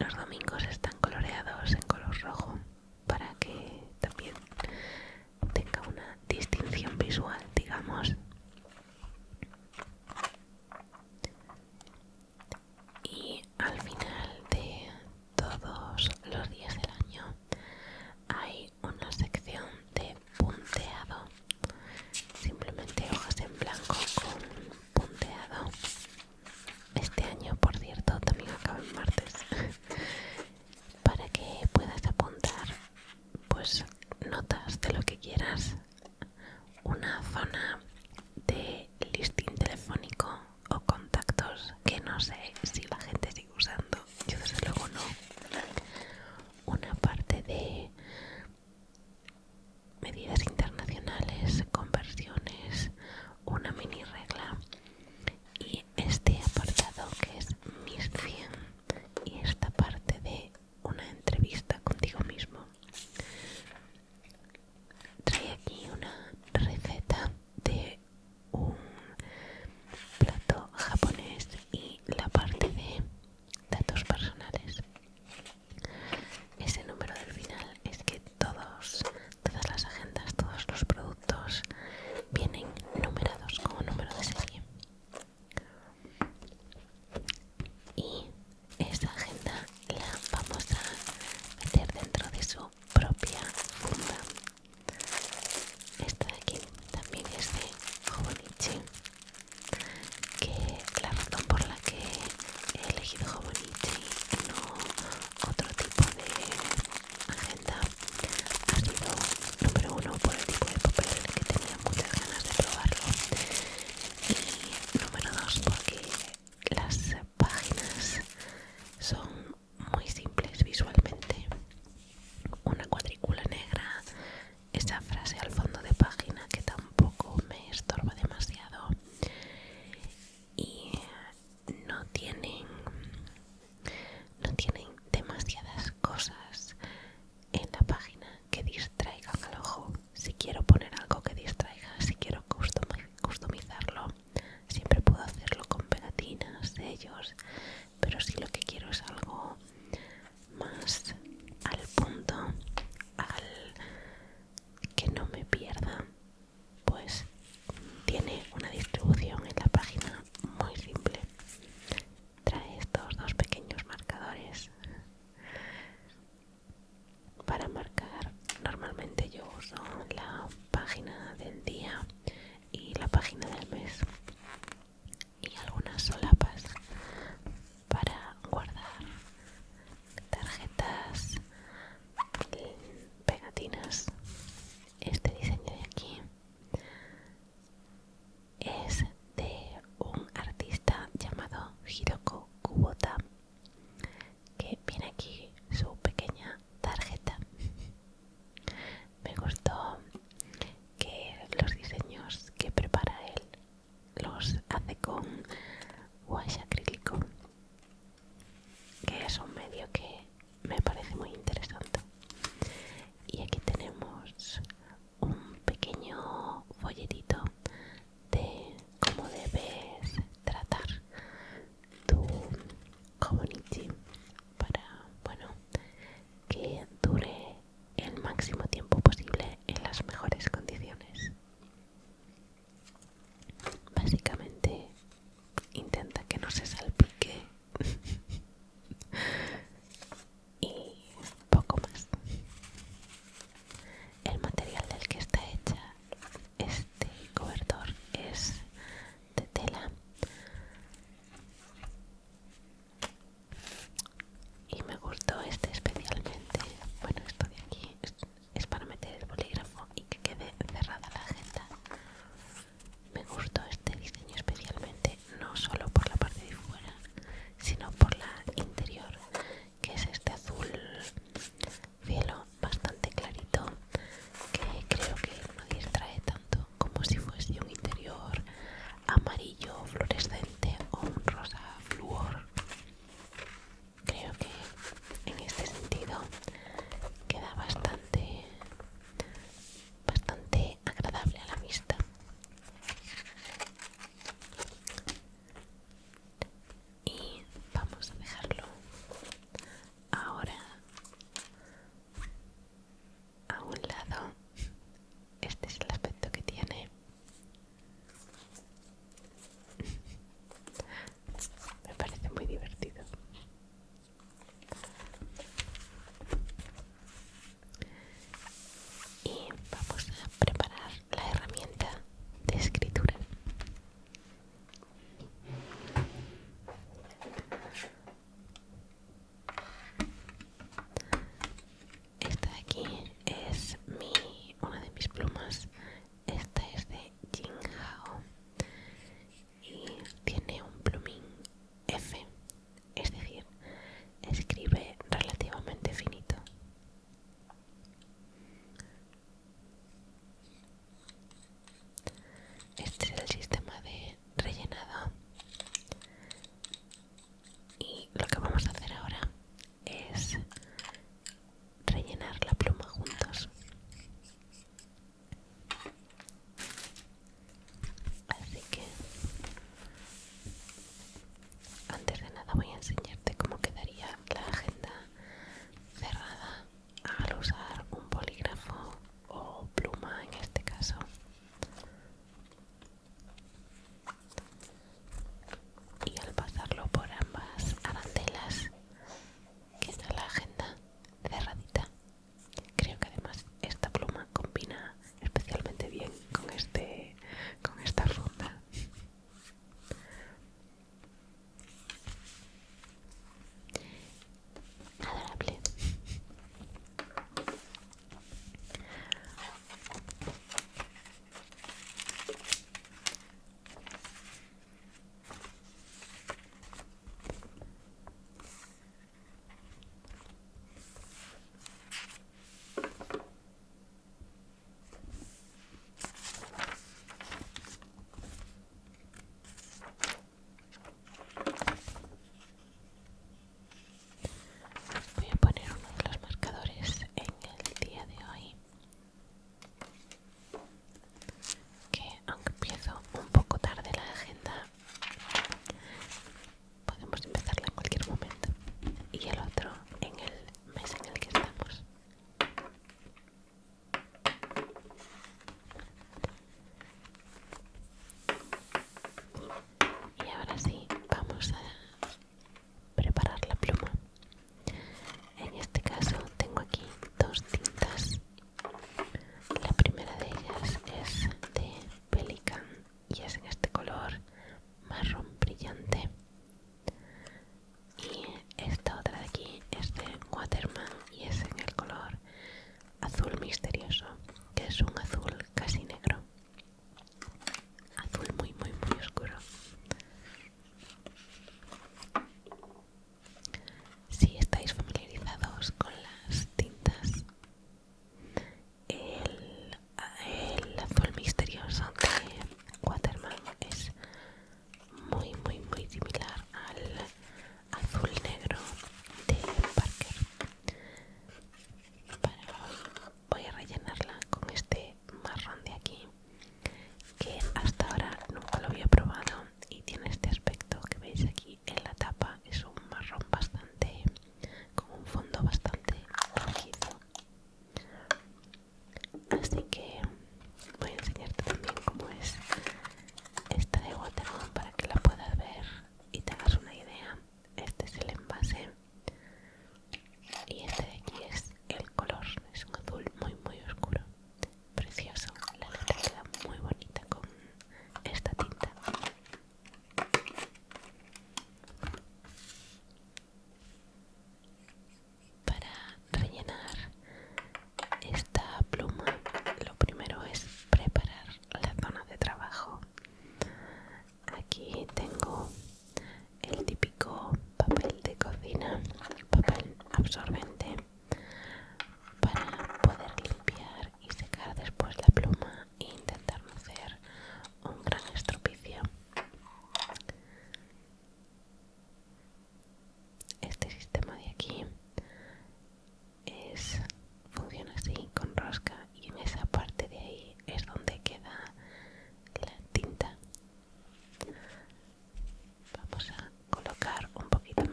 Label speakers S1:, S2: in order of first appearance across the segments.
S1: los domingos están coloreados en color rojo para que también tenga una distinción visual, digamos. Y al final de todos los días del año hay una sección de punteado, simplemente hojas en blanco con punteado. Este año, por cierto, también acaba en martes, para que puedas apuntar pues notas de lo que quieras, una zona de listín telefónico o contactos que no sé si la gente sigue usando, yo desde luego no, una parte de medidas internacionales, conversiones, una mini regla y este apartado que es mis 100 y esta parte de una entrevista contigo mismo. Trae aquí una receta de un plato japonés y la parte de datos personales. Ese número del final es que todas las agendas, todos los productos vienen numerados como número de serie. Y esa agenda la vamos a meter dentro de su propia funda. Esta de aquí también es de Hobonichi, que la razón por la que he elegido Hobonichi y no otro tipo de agenda ha sido, número uno, por el tipo de papel, que tenía muchas ganas de probarlo, y número dos, porque las páginas son muy simples visualmente. Una cuadrícula negra, esa frase al fondo de página que tampoco me estorba demasiado,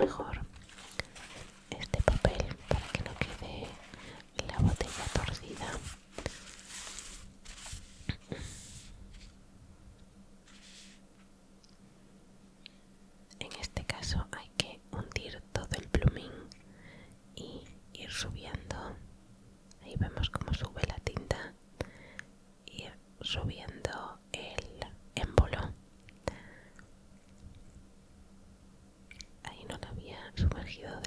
S1: mejor este papel para que no quede la botella torcida. En este caso hay que hundir todo el plumín y ir subiendo. Ahí vemos cómo sube la tinta, ir subiendo el émbolo. Ahí no lo había sumergido